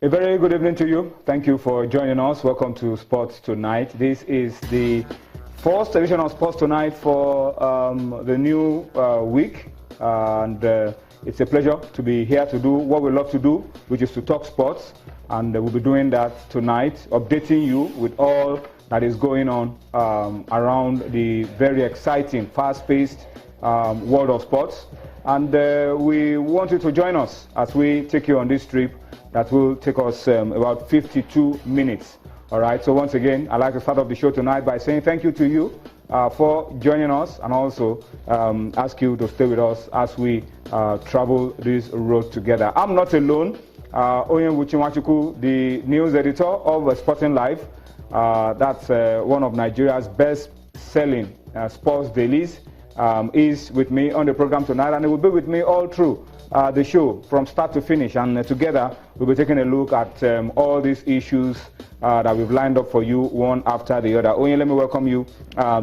A very good evening to you. Thank you for joining us. Welcome to Sports Tonight. This is the first edition of Sports Tonight for the new week. It's a pleasure to be here to do what we love to do, which is to talk sports. And we'll be doing that tonight, updating you with all that is going on around the very exciting, fast-paced world of sports. And we want you to join us as we take you on this trip that will take us about 52 minutes. All right, so once again, I'd like to start off the show tonight by saying thank you to you for joining us, and also ask you to stay with us as we travel this road together. I'm not alone. Oyen Wuchimachuku, the news editor of Sporting Life, that's one of Nigeria's best-selling sports dailies, is with me on the program tonight, and he will be with me all through the show from start to finish, and together we'll be taking a look at all these issues that we've lined up for you one after the other. Oyen, let me welcome you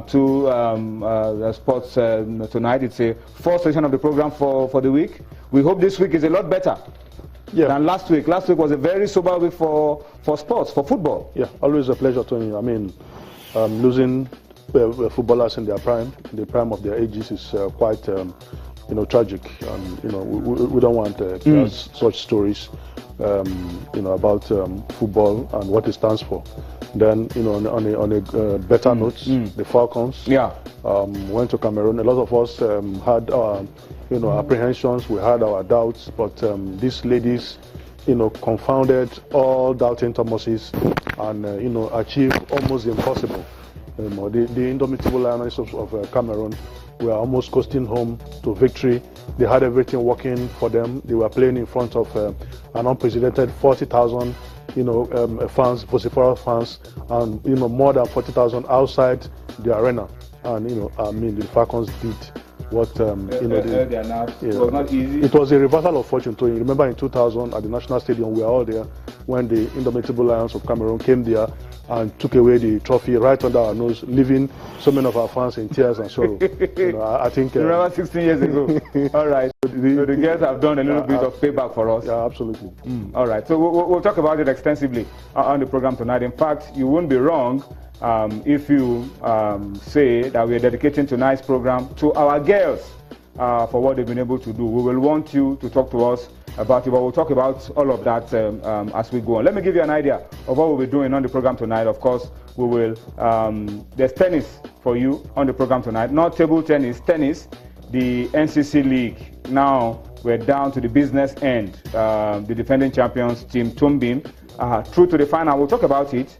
to the Sports Tonight. It's a fourth session of the program for the week. We hope this week is a lot better than last week. Last week was a very sober week for sports, for football. Yeah, always a pleasure, Tony. I mean, losing footballers in their prime, the prime of their ages, is quite tragic, and we don't want such stories about football and what it stands for. Then on a better note, the Falcons went to Cameroon. A lot of us had apprehensions, we had our doubts, but these ladies confounded all doubting Thomases and achieved almost the impossible. The indomitable Lionesses of Cameroon were almost coasting home to victory. They had everything working for them. They were playing in front of an unprecedented 40,000 fans, vociferous fans, and more than 40,000 outside the arena. And the Falcons did what it was not easy. It was a reversal of fortune. To remember, in 2000 at the National Stadium, we were all there when the indomitable Lions of Cameroon came there and took away the trophy right under our nose, leaving so many of our fans in tears and sorrow. I think. Remember 16 years ago. All right. So the girls have done a little bit of payback for us. Yeah, absolutely. All right. So we'll talk about it extensively on the program tonight. In fact, you won't be wrong if you say that we're dedicating tonight's program to our girls for what they've been able to do. We will want you to talk to us about it, but we'll talk about all of that as we go on. Let me give you an idea of what we'll be doing on the program tonight. Of course, we will, there's tennis for you on the program tonight. Not table tennis, tennis, the NCC League. Now we're down to the business end. The defending champions, Team Tumbin, through to the final. We'll talk about it.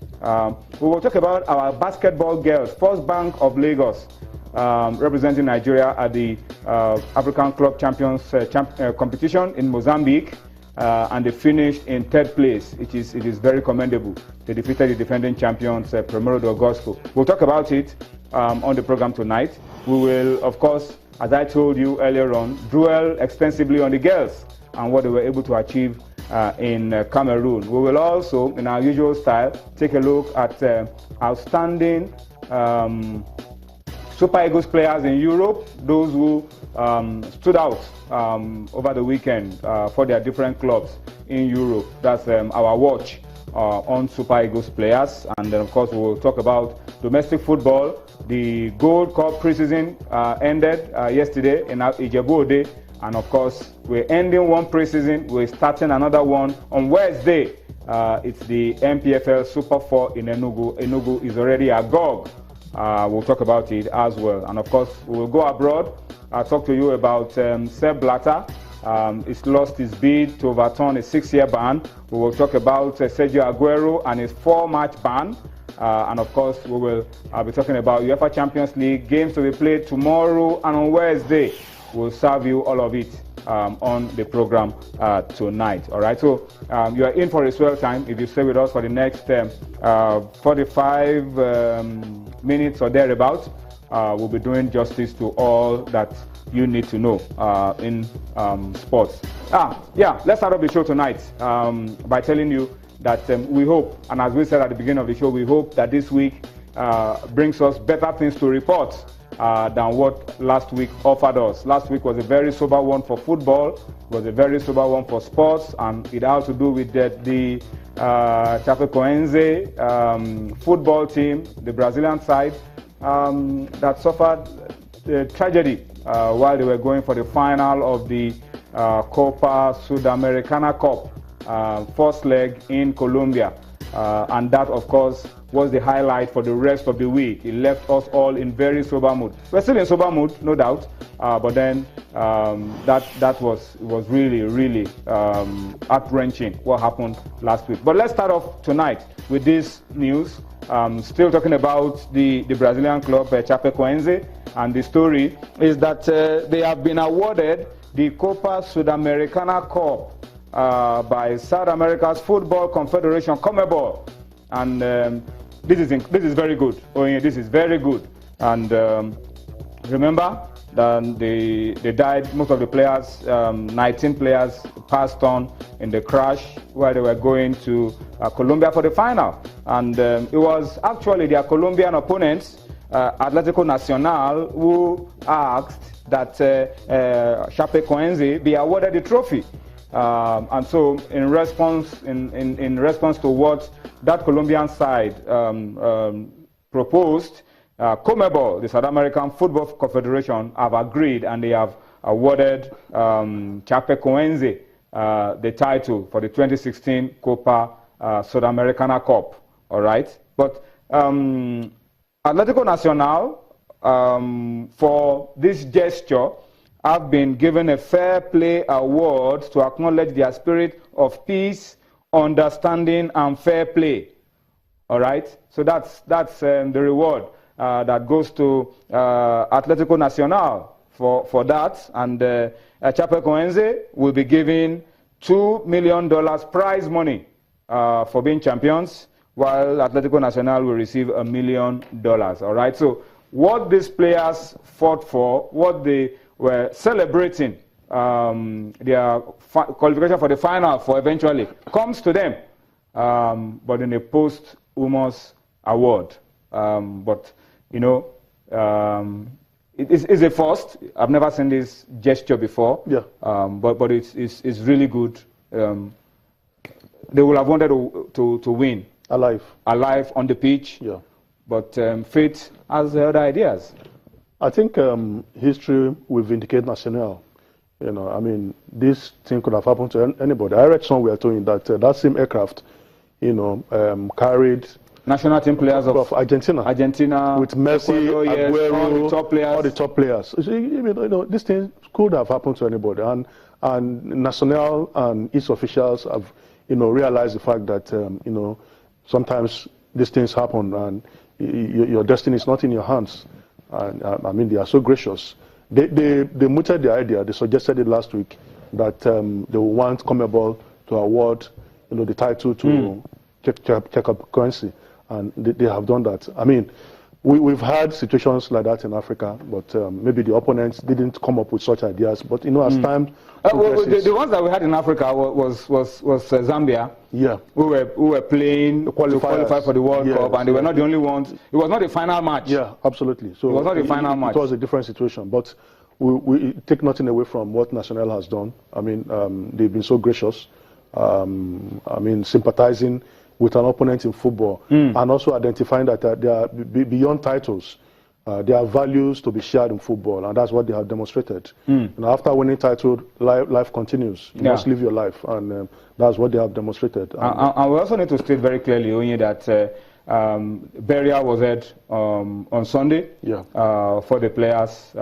We will talk about our basketball girls, First Bank of Lagos, representing Nigeria at the African Club Champions competition in Mozambique, and they finished in third place. It is very commendable. They defeated the defending champions, Primero de Agosto. We'll talk about it on the program tonight. We will, of course, as I told you earlier on, dwell extensively on the girls and what they were able to achieve in Cameroon. We will also, in our usual style, take a look at outstanding Super Eagles players in Europe, those who stood out over the weekend for their different clubs in Europe. That's our watch on Super Eagles players. And then, of course, we will talk about domestic football. The Gold Cup preseason ended yesterday in Ijebu-Ode. And, of course, we're ending one preseason. We're starting another one on Wednesday. It's the MPFL Super 4 in Enugu. Enugu is already agog. We'll talk about it as well. And of course, we will go abroad. I'll talk to you about Sepp Blatter. He's lost his bid to overturn a 6-year ban. We will talk about Sergio Aguero and his 4-match ban. And of course, we will be talking about UEFA Champions League games to be played tomorrow and on Wednesday. We'll serve you all of it on the program tonight. All right, so you are in for a swell time if you stay with us for the next 45 minutes or thereabouts. We'll be doing justice to all that you need to know in sports. Let's start off the show tonight by telling you that we hope, and as we said at the beginning of the show, we hope that this week brings us better things to report than what last week offered us. Last week was a very sober one for football, it was a very sober one for sports, and it had to do with the Chapecoense football team, the Brazilian side, that suffered a tragedy while they were going for the final of the COPA SUDAMERICANA Cup, first leg in Colombia. And that, of course, was the highlight for the rest of the week. It left us all in very sober mood. We're still in sober mood, no doubt, but then that was really, really heart-wrenching what happened last week. But let's start off tonight with this news. Still talking about the Brazilian club, Chapecoense, and the story is that they have been awarded the Copa Sudamericana Cup by South America's Football Confederation, CONMEBOL, and this is very good. Oh, yeah, this is very good. And remember that they died. Most of the players, 19 players, passed on in the crash while they were going to Colombia for the final. And it was actually their Colombian opponents, Atlético Nacional, who asked that Chapecoense be awarded the trophy. And so, in response to what that Colombian side proposed, CONMEBOL, the South American Football Confederation, have agreed, and they have awarded Chapecoense the title for the 2016 Copa Sudamericana Cup. All right, but Atlético Nacional, for this gesture, have been given a Fair Play Award to acknowledge their spirit of peace, understanding, and fair play. All right, so that's the reward that goes to Atlético Nacional for that, and Chapecoense will be given $2 million prize money for being champions, while Atlético Nacional will receive $1 million. All right, so what these players fought for, what they were celebrating, their qualification for the final for eventually, comes to them, but in a posthumous award. But you know, it's a first. I've never seen this gesture before. Yeah. But it's really good. They will have wanted to win. Alive on the pitch. Yeah. But fate has other ideas. I think history will vindicate Nacional. You know, I mean, this thing could have happened to anybody. I read somewhere telling that that same aircraft, you know, carried national team players of Argentina with Messi, Aguero, all the top players. So, you know, this thing could have happened to anybody, and Nacional and its officials have, you know, realized the fact that you know, sometimes these things happen, and your destiny is not in your hands. And I mean, they are so gracious. They mooted the idea. They suggested it last week that they want CONMEBOL to award, you know, the title to Chapecoense, and they have done that. I mean, we've had situations like that in Africa, but maybe the opponents didn't come up with such ideas. But you know, as time progresses, the ones that we had in Africa was Zambia. Yeah, who were playing to qualify for the World Cup, and they were not the only ones. It was not the final match. Yeah, absolutely. So it was not the final match. It was a different situation, but we take nothing away from what Nacional has done. I mean, they've been so gracious. I mean, sympathizing with an opponent in football, and also identifying that they are beyond titles. There are values to be shared in football, and that's what they have demonstrated. And after winning title, life continues. You must live your life, and that's what they have demonstrated. And we also need to state very clearly, Onye, that burial was held on Sunday for the players.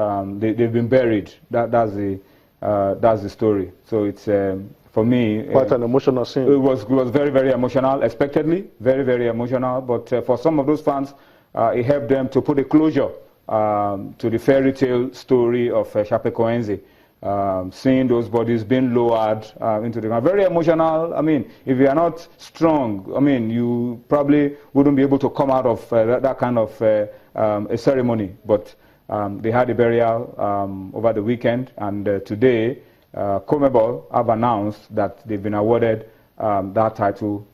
They've been buried. That's the story. So it's for me quite an emotional scene. It was very, very emotional. Expectedly, very, very emotional. But for some of those fans, it helped them to put a closure to the fairy tale story of Chapecoense. Seeing those bodies being lowered into the ground. Very emotional. I mean, if you are not strong, I mean, you probably wouldn't be able to come out of that kind of a ceremony. But they had a burial over the weekend, and today, CONMEBOL have announced that they've been awarded that title.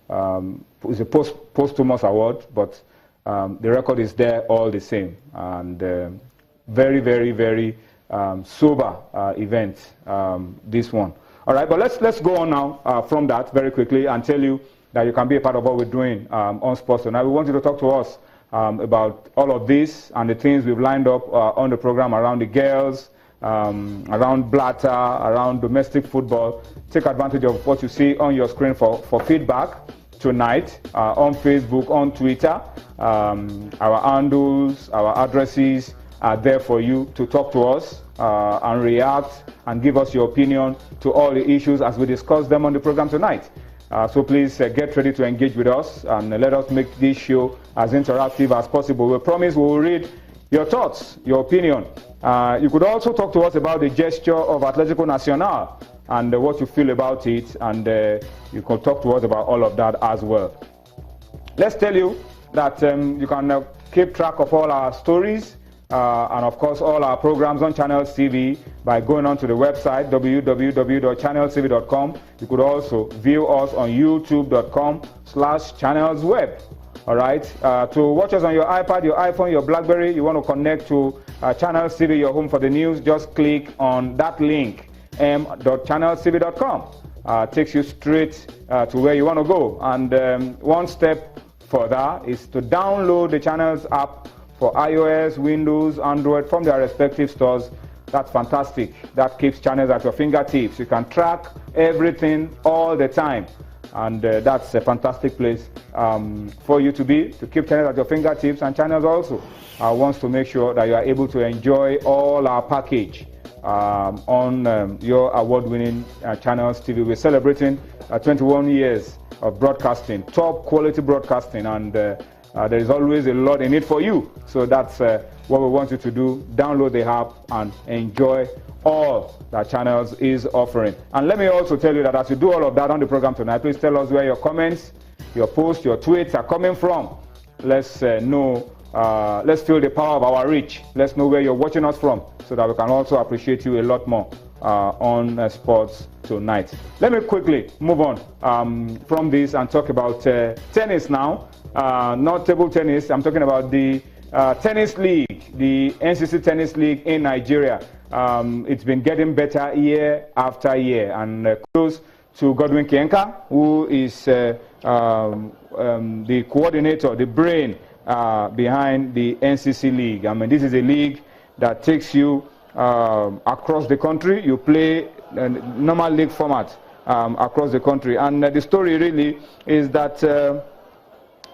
It's a posthumous award, but the record is there all the same. And very, very, very sober event, this one. All right, but let's go on now from that very quickly and tell you that you can be a part of what we're doing on Sports Tonight. We want you to talk to us about all of this and the things we've lined up on the program around the girls, around bladder, around domestic football. Take advantage of what you see on your screen for feedback tonight on Facebook, on Twitter. Our handles, our addresses are there for you to talk to us and react and give us your opinion to all the issues as we discuss them on the program tonight. So please get ready to engage with us and let us make this show as interactive as possible. We promise we will read your thoughts, your opinion. You could also talk to us about the gesture of Atlético Nacional and what you feel about it, and you can talk to us about all of that as well. Let's tell you that you can keep track of all our stories and of course all our programs on Channels TV by going on to the website www.channelstv.com. You could also view us on youtube.com/channelsweb. All right, to watch us on your iPad, your iPhone, your BlackBerry, you want to connect to Channels TV, your home for the news, just click on that link, m.channelstv.com. Takes you straight to where you want to go. And one step further is to download the Channels app for iOS, Windows, Android from their respective stores. That's fantastic. That keeps Channels at your fingertips. You can track everything all the time. And that's a fantastic place for you to be, to keep Channels at your fingertips. And Channels also wants to make sure that you are able to enjoy all our package on your award-winning Channels TV. We're celebrating 21 years of broadcasting, top quality broadcasting, and there is always a lot in it for you. So that's what we want you to do. Download the app and enjoy all that Channels is offering. And let me also tell you that as you do all of that on the program tonight, please tell us where your comments, your posts, your tweets are coming from. Let's know, let's feel the power of our reach. Let's know where you're watching us from so that we can also appreciate you a lot more on Sports Tonight. Let me quickly move on from this and talk about tennis now. Not table tennis, I'm talking about the tennis league, the NCC Tennis League in Nigeria. It's been getting better year after year, and close to Godwin Kienka, who is the coordinator, the brain behind the NCC League. I mean, this is a league that takes you across the country. You play normal league format across the country, and the story really is that the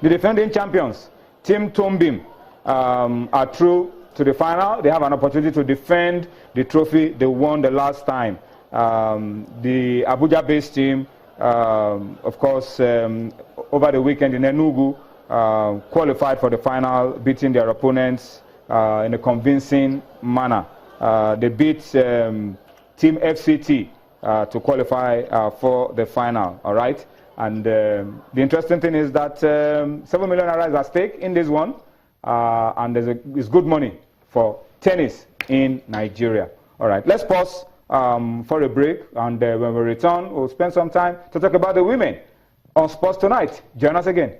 defending champions, Team Tombim, are through to the final. They have an opportunity to defend the trophy they won the last time. The Abuja-based team, of course, over the weekend in Enugu, qualified for the final, beating their opponents in a convincing manner. They beat Team FCT to qualify for the final, all right? And the interesting thing is that 7 million naira is at stake in this one, and there's good money for tennis in Nigeria. All right, let's pause for a break, and when we return, we'll spend some time to talk about the women on Sports Tonight. Join us again.